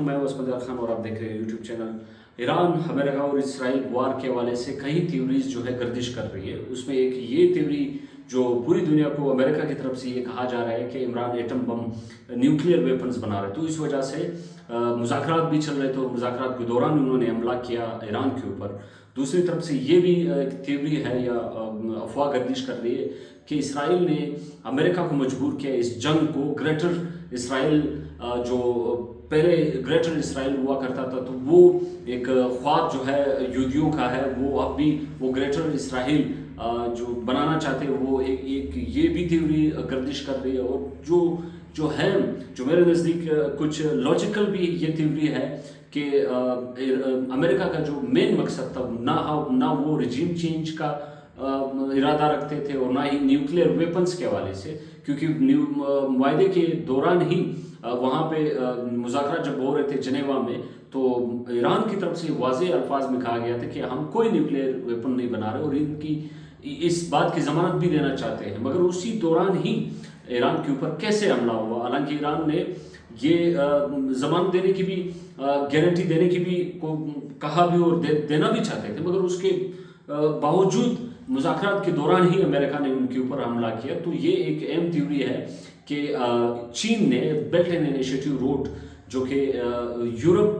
मैं उस्मान खान और आप देख रहे हैं यूट्यूब चैनल। ईरान अमेरिका और इसराइल वार के हवाले से कई थ्योरीज जो है गर्दिश कर रही है। उसमें एक ये थ्योरी जो पूरी दुनिया को अमेरिका की तरफ से ये कहा जा रहा है कि Imran atom bomb nuclear weapons बना रहे, तो इस वजह से मुज़ाकरात भी चल रहे थे और मुज़ाकरात के दौरान उन्होंने हमला किया ईरान के ऊपर। दूसरी तरफ से ये भी एक थ्योरी है या अफवाह गर्दिश कर रही है कि इसराइल ने अमेरिका को मजबूर किया इस जंग को। ग्रेटर इसराइल जो पहले ग्रेटर इसराइल हुआ करता था, तो वो एक ख्वाब जो है यहूदियों का है, वो अब भी वो ग्रेटर इसराइल जो बनाना चाहते हैं, वो एक ये भी थ्योरी गर्दिश कर रही है। और जो मेरे नज़दीक कुछ लॉजिकल भी ये थ्योरी है कि अमेरिका का जो मेन मकसद था ना वो रिजीम चेंज का इरादा रखते थे और ना ही न्यूक्लियर वेपन्स के हवाले से, क्योंकि मुआहदे के दौरान ही वहाँ पे मुज़ाकरात जब हो रहे थे जनेवा में, तो ईरान की तरफ से वाज़ेह अल्फाज में कहा गया था कि हम कोई न्यूक्लियर वेपन नहीं बना रहे और इनकी इस बात की ज़मानत भी देना चाहते हैं। मगर उसी दौरान ही ईरान के ऊपर कैसे हमला हुआ। हालांकि ईरान ने ये ज़मानत देने की भी गारंटी देने की भी को कहा भी और देना भी चाहते थे, मगर उसके बावजूद मुज़ाकरात के दौरान ही अमेरिका ने उनके ऊपर हमला किया। तो ये एक अहम थ्योरी है कि चीन ने बेल्ट एंड इनिशिएटिव रोड, जो कि Europe,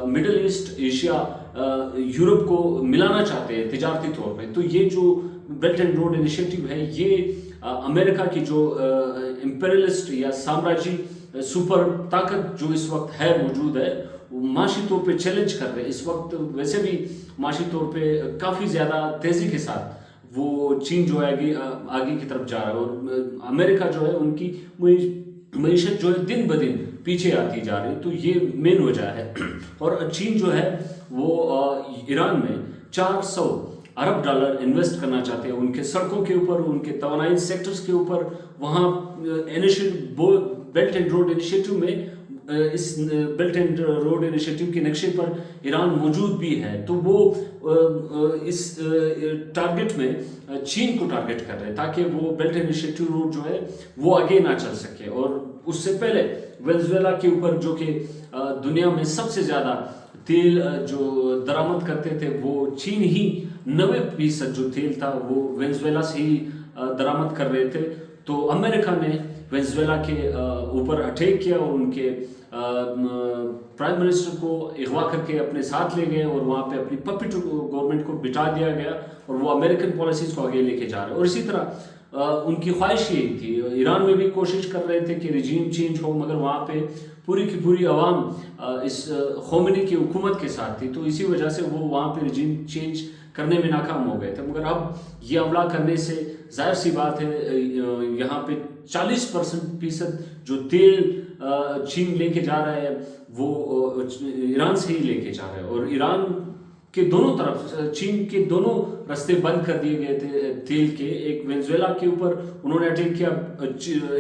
middle east, Asia, Europe को मिलाना चाहते हैं तिजारती तौर पे, तो ये जो बेल्ट एंड रोड इनिशिएटिव है, ये अमेरिका की जो इंपेरियलिस्ट या साम्राज्य सुपर ताकत जो इस वक्त है मौजूद है, माशी तौर पे चैलेंज कर रहे हैं। इस वक्त वैसे भी माशी तौर पे काफ़ी ज़्यादा तेज़ी के साथ वो चीन जो है आगे की तरफ जा रहा है और अमेरिका जो है उनकी मईशत जो है दिन ब दिन पीछे आती जा रही है। तो ये मेन वजह है। और चीन जो है वो ईरान में 400 अरब डॉलर इन्वेस्ट करना चाहते हैं उनके सड़कों के ऊपर, उनके तवानाई सेक्टर्स के ऊपर। वहाँ बेल्ट एंड रोड इनिशिएटिव में इस बेल्ट एंड रोड इनिशिएटिव के नक्शे पर ईरान मौजूद भी है। तो वो इस टारगेट में चीन को टारगेट कर रहे हैं ताकि वो बेल्ट एंड इनिशिएटिव रोड जो है वो आगे ना चल सके। और उससे पहले वेनेजुएला के ऊपर, जो कि दुनिया में सबसे ज़्यादा तेल जो दरामद करते थे, वो चीन ही 90% जो तेल था वो वेनेजुएला से ही दरामद कर रहे थे। तो अमेरिका ने वेनेजुएला के ऊपर अटैक किया और उनके प्राइम मिनिस्टर को अगवा करके अपने साथ ले गए और वहाँ पे अपनी पपेट गवर्नमेंट को बिठा दिया गया और वो अमेरिकन पॉलिसीज़ को आगे लेके जा रहे हैं। और इसी तरह उनकी ख्वाहिश यही थी। ईरान में भी कोशिश कर रहे थे कि रिजीम चेंज हो, मगर वहाँ पे पूरी की पूरी आवाम इस खोमेनी की हुकूमत के साथ थी, तो इसी वजह से वो वहाँ पे रिजीम चेंज करने में नाकाम हो गए थे। मगर अब ये हमला करने से जाहिर सी बात है यहाँ पे 40% जो तेल चीन लेके जा रहा है वो ईरान से ही लेके जा रहा है। और ईरान के दोनों तरफ, चीन के दोनों रास्ते बंद कर दिए गए थे तेल के। एक वेनेजुएला के ऊपर उन्होंने अटैक किया,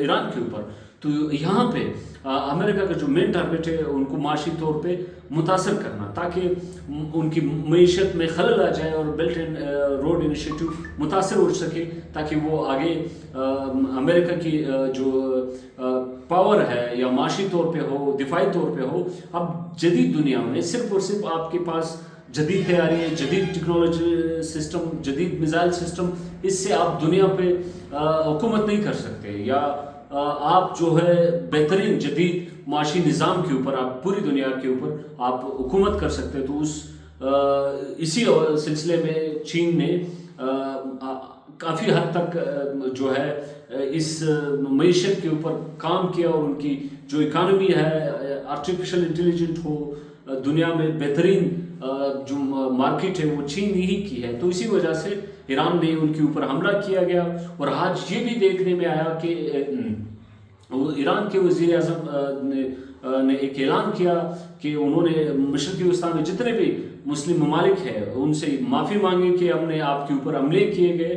ईरान के ऊपर। तो यहाँ पे अमेरिका का जो मेन टारगेट है उनको माशी तौर पे मुतासर करना, ताकि उनकी मईशत में खलल आ जाए और बेल्ट एंड रोड इनिशिएटिव मुतासर हो सके, ताकि वो आगे अमेरिका की जो पावर है या माशी तौर पे हो, दिफाई तौर पे हो। अब जदीद दुनिया में सिर्फ और सिर्फ आपके पास जदीद तैयारी है, जदीद टेक्नोलॉजी सिस्टम, जदीद मिसाइल सिस्टम, इससे आप दुनिया पे हुकूमत नहीं कर सकते। या आप जो है बेहतरीन जदीद माशी निज़ाम के ऊपर, आप पूरी दुनिया के ऊपर आप हुकूमत कर सकते हैं। तो इसी सिलसिले में चीन ने काफ़ी हद तक जो है इस मईशत के ऊपर काम किया और उनकी जो इकानमी है, आर्टिफिशियल इंटेलिजेंट हो, दुनिया में बेहतरीन जो मार्केट है वो चीन ही की है। तो इसी वजह से ईरान ने उनके ऊपर हमला किया गया। और आज ये भी देखने में आया कि ईरान के वज़ीर आज़म ने एक ऐलान किया कि उन्होंने मशरक़ी वस्ता में जितने भी मुस्लिम ममालिक हैं उनसे माफ़ी मांगी कि हमने आपके ऊपर हमले किए गए,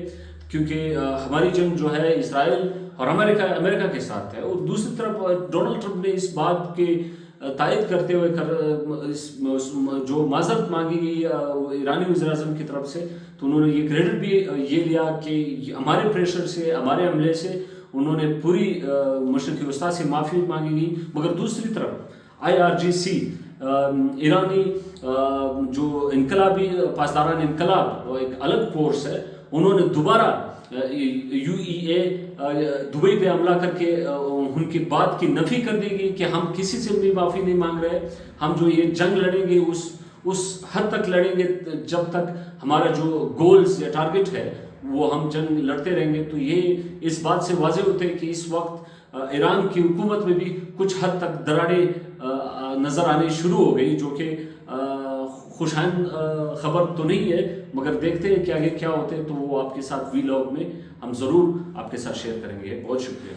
क्योंकि हमारी जंग जो है इसराइल और अमेरिका के साथ है। और दूसरी तरफ डोनाल्ड ट्रंप ने इस बात के तायद करते हुए जो माजरत मांगी गई ईरानी वज़ीर-ए-आज़म की तरफ से, तो उन्होंने ये क्रेडिट भी ये लिया कि हमारे प्रेशर से, हमारे हमले से उन्होंने पूरी मशरक़ी वस्ता से माफ़ी मांगी गई। मगर दूसरी तरफ IRGC ایرانی جو انقلابی پاسداران انقلاب ایک الگ فورس ہے، انہوں نے دوبارہ UEA دبئی پہ حملہ کر کے ان کی بات کی نفی کر دی گئی کہ ہم کسی سے بھی معافی نہیں مانگ رہے، ہم جو یہ جنگ لڑیں گے اس حد تک لڑیں گے جب تک ہمارا جو گولز یا ٹارگٹ ہے وہ ہم جنگ لڑتے رہیں گے۔ تو یہ اس بات سے واضح ہوتے ہیں کہ اس وقت ایران کی حکومت میں بھی کچھ حد تک دراڑیں نظر آنے شروع ہو گئی، جو کہ خوشائن خبر تو نہیں ہے، مگر دیکھتے ہیں کہ آگے کیا ہوتے ہیں، تو وہ آپ کے ساتھ وی لاگ میں ہم ضرور آپ کے ساتھ شیئر کریں گے۔ بہت شکریہ۔